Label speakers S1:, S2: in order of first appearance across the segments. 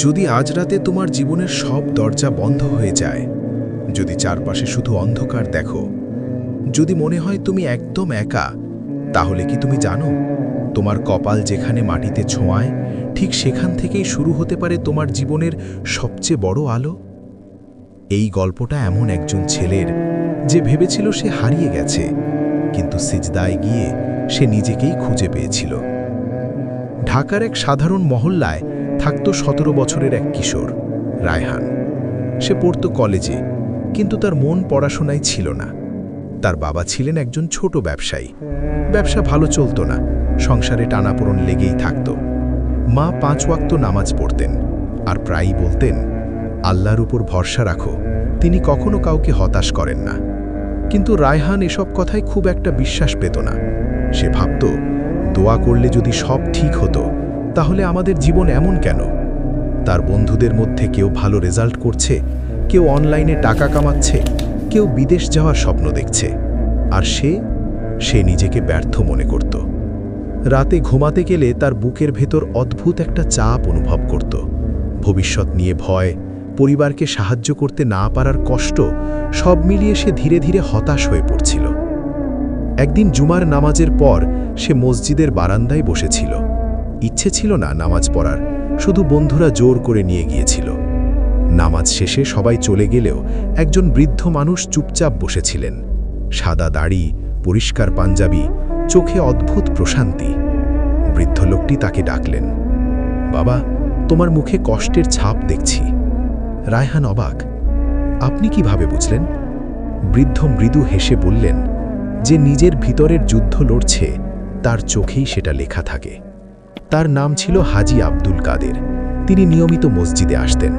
S1: যদি আজ রাতে তোমার জীবনের সব দরজা বন্ধ হয়ে যায়, যদি চারপাশে শুধু অন্ধকার দেখো, যদি মনে হয় তুমি একদম একা, তাহলে কি তুমি জানো তোমার কপাল যেখানে মাটিতে ছোঁয়ায় ঠিক সেখান থেকেই শুরু হতে পারে তোমার জীবনের সবচেয়ে বড় আলো? এই গল্পটা এমন একজন ছেলের যে ভেবেছিল সে হারিয়ে গেছে, কিন্তু সিজদায় গিয়ে সে নিজেকেই খুঁজে পেয়েছিল। ঢাকার এক সাধারণ মহল্লায় থাকত 17 বছরের এক কিশোর, রায়হান। সে পড়ত কলেজে, কিন্তু তার মন পড়াশোনায় ছিল না। তার বাবা ছিলেন একজন ছোট ব্যবসায়ী। ব্যবসা ভালো চলত না, সংসারে টানাপোড়েন লেগেই থাকত। মা 5 ওয়াক্ত নামাজ পড়তেন আর প্রায়ই বলতেন, আল্লাহর উপর ভরসা রাখো, তিনি কখনো কাউকে হতাশ করেন না। কিন্তু রায়হান এসব কথায় খুব একটা বিশ্বাস পেত না। সে ভাবত, দোয়া করলে যদি সব ঠিক হতো, তাহলে আমাদের জীবন এমন কেন? তার বন্ধুদের মধ্যে কেউ ভালো রেজাল্ট করছে, কেউ অনলাইনে টাকা কামাচ্ছে, কেউ বিদেশ যাওয়ার স্বপ্ন দেখছে, আর সে নিজেকে ব্যর্থ মনে করত। রাতে ঘুমাতে গেলে তার বুকের ভেতর অদ্ভুত একটা চাপ অনুভব করত। ভবিষ্যৎ নিয়ে ভয়, পরিবারকে সাহায্য করতে না পারার কষ্ট, সব মিলিয়ে সে ধীরে ধীরে হতাশ হয়ে পড়ছিল। একদিন জুমার নামাজের পর সে মসজিদের বারান্দায় বসেছিল। ইচ্ছে ছিল না নামাজ পড়ার, শুধু বন্ধুরা জোর করে নিয়ে গিয়েছিল। নামাজ শেষে সবাই চলে গেলেও একজন বৃদ্ধ মানুষ চুপচাপ বসেছিলেন। সাদা দাড়ি, পরিষ্কার পাঞ্জাবি, চোখে অদ্ভুত প্রশান্তি। বৃদ্ধ লোকটি তাকে ডাকলেন, বাবা, তোমার মুখে কষ্টের ছাপ দেখছি। রায়হান অবাক, আপনি কিভাবে বুঝলেন? বৃদ্ধ মৃদু হেসে বললেন, যে নিজের ভিতরের যুদ্ধ লড়ছে তার চোখেই সেটা লেখা থাকে। তার নাম ছিল হাজি আব্দুল কাদের। তিনি নিয়মিত মসজিদে আসতেন।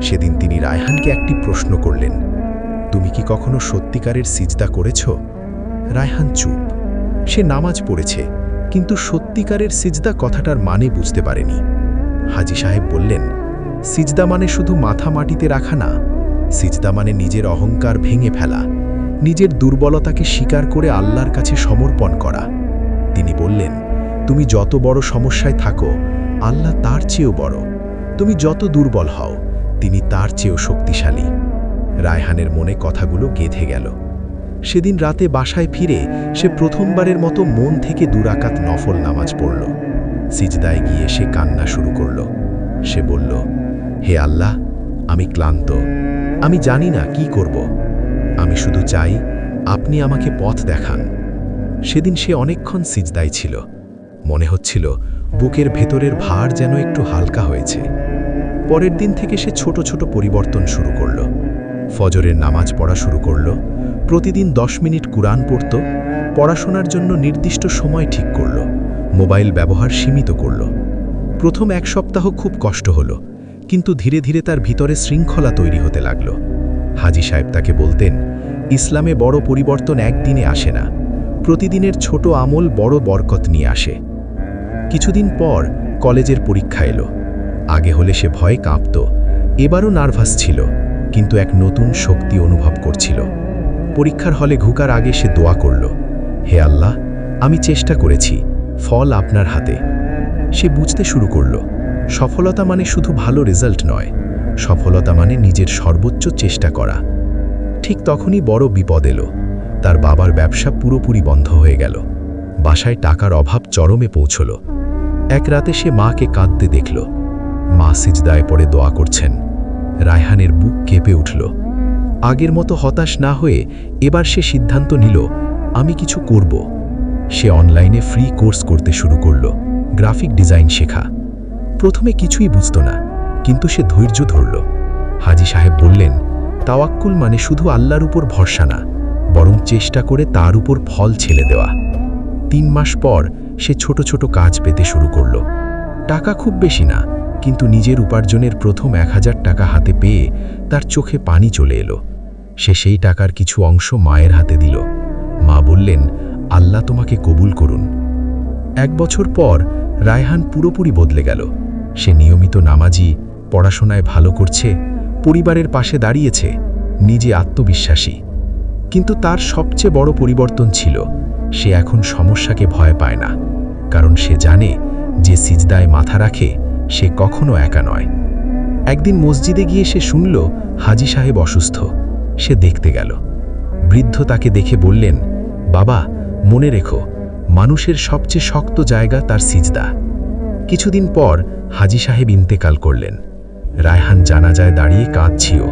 S1: সেদিন তিনি রায়হানকে একটি প্রশ্ন করলেন, তুমি কি কখনো সত্যিকারের সিজদা করেছ? রায়হান চুপ। সে নামাজ পড়েছে, কিন্তু সত্যিকারের সিজদা কথাটার মানে বুঝতে পারেনি। হাজি সাহেব বললেন, সিজদা মানে শুধু মাথা মাটিতে রাখা না, সিজদা মানে নিজের অহংকার ভেঙে ফেলা, নিজের দুর্বলতাকে স্বীকার করে আল্লাহর কাছে সমর্পণ করা। তিনি বললেন, তুমি যত বড় সমস্যায় থাকো, আল্লাহ তার চেয়েও বড়। তুমি যত দুর্বল হও, তিনি তার চেয়েও শক্তিশালী। রায়হানের মনে কথাগুলো গেঁথে গেল। সেদিন রাতে বাসায় ফিরে সে প্রথমবারের মতো মন থেকে 2 রাকাত নফল নামাজ পড়ল। সিজদায় গিয়ে সে কান্না শুরু করল। সে বলল, হে আল্লাহ, আমি ক্লান্ত, আমি জানি না কি করব। আমি শুধু চাই আপনি আমাকে পথ দেখান। সেদিন সে অনেকক্ষণ সিজদায় ছিল। মনে হচ্ছিল বুকের ভেতরের ভার যেন একটু হালকা হয়েছে। পরের দিন থেকে সে ছোট ছোট পরিবর্তন শুরু করল। ফজরের নামাজ পড়া শুরু করল, প্রতিদিন 10 মিনিট কুরআন পড়ত, পড়াশোনার জন্য নির্দিষ্ট সময় ঠিক করল, মোবাইল ব্যবহার সীমিত করল। প্রথম 1 সপ্তাহ খুব কষ্ট হলো, কিন্তু ধীরে ধীরে তার ভিতরে শৃঙ্খলা তৈরি হতে লাগল। হাজি সাহেব তাকে বলতেন, ইসলামে বড় পরিবর্তন একদিনে আসে না, প্রতিদিনের ছোট আমল বড় বরকত নিয়ে আসে। কিছুদিন পর কলেজের পরীক্ষা এলো। আগে হলে সে ভয়ে কাঁপত, এবারও নার্ভাস ছিল, কিন্তু এক নতুন শক্তি অনুভব করছিল। পরীক্ষার হলে ঢোকার আগে সে দোয়া করল, হে আল্লাহ, আমি চেষ্টা করেছি, ফল আপনার হাতে। সে বুঝতে শুরু করল, সফলতা মানে শুধু ভালো রেজাল্ট নয়, সফলতা মানে নিজের সর্বোচ্চ চেষ্টা করা। ঠিক তখনই বড় বিপদ এলো। তার বাবার ব্যবসা পুরোপুরি বন্ধ হয়ে গেল। বাসায় টাকার অভাব চরমে পৌঁছল। এক রাতে সে মাকে কাঁদতে দেখল। মা সিজদায় পড়ে দোয়া করছেন। রায়হানের বুক কেঁপে উঠল। আগের মতো হতাশ না হয়ে এবার সে সিদ্ধান্ত নিল, আমি কিছু করব। সে অনলাইনে ফ্রি কোর্স করতে শুরু করল, গ্রাফিক ডিজাইন শেখা। প্রথমে কিছুই বুঝত না, কিন্তু সে ধৈর্য ধরল। হাজি সাহেব বললেন, তাওয়াক্কুল মানে শুধু আল্লাহর উপর ভরসা না, বরং চেষ্টা করে তার উপর ফল ছেড়ে দেওয়া। 3 মাস পর সে ছোট ছোট কাজ পেতে শুরু করল। টাকা খুব বেশি না, কিন্তু নিজের উপার্জনের প্রথম 1000 টাকা হাতে পেয়ে তার চোখে পানি চলে এলো। সে সেই টাকার কিছু অংশ মায়ের হাতে দিল। মা বললেন, আল্লাহ তোমাকে কবুল করুন। 1 বছর পর রায়হান পুরোপুরি বদলে গেল। সে নিয়মিত নামাজি, পড়াশোনায় ভালো করছে, পরিবারের পাশে দাঁড়িয়েছে, নিজে আত্মবিশ্বাসী। কিন্তু তার সবচেয়ে বড় পরিবর্তন ছিল, সে এখন সমস্যাকে ভয় পায় না, কারণ সে জানে যে সিজদায় মাথা রাখে সে কখনো একা নয়। একদিন মসজিদে গিয়ে সে শুনল হাজী সাহেব অসুস্থ। সে দেখতে গেল। বৃদ্ধ তাকে দেখে বললেন, বাবা, মনে রেখো, মানুষের সবচেয়ে শক্ত জায়গা তার সিজদা। কিছুদিন পর হাজী সাহেব ইন্তেকাল করলেন। রায়হান জানাজায় দাঁড়িয়ে কাঁদছিল,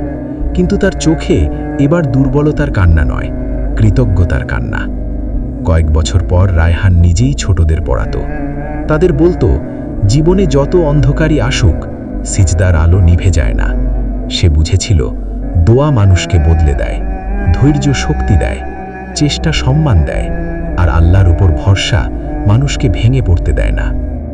S1: কিন্তু তার চোখে এবার দুর্বলতার কান্না নয়, কৃতজ্ঞতার কান্না। কয়েক বছর পর রায়হান নিজেই ছোটদের পড়াতো। তাদের বলতো, জীবনে যত অন্ধকারই আসুক, সিজদার আলো নিভে যায় না। সে বুঝেছিল, দোয়া মানুষকে বদলে দেয়, ধৈর্য শক্তি দেয়, চেষ্টা সম্মান দেয়, আর আল্লাহর উপর ভরসা মানুষকে ভেঙে পড়তে দেয় না।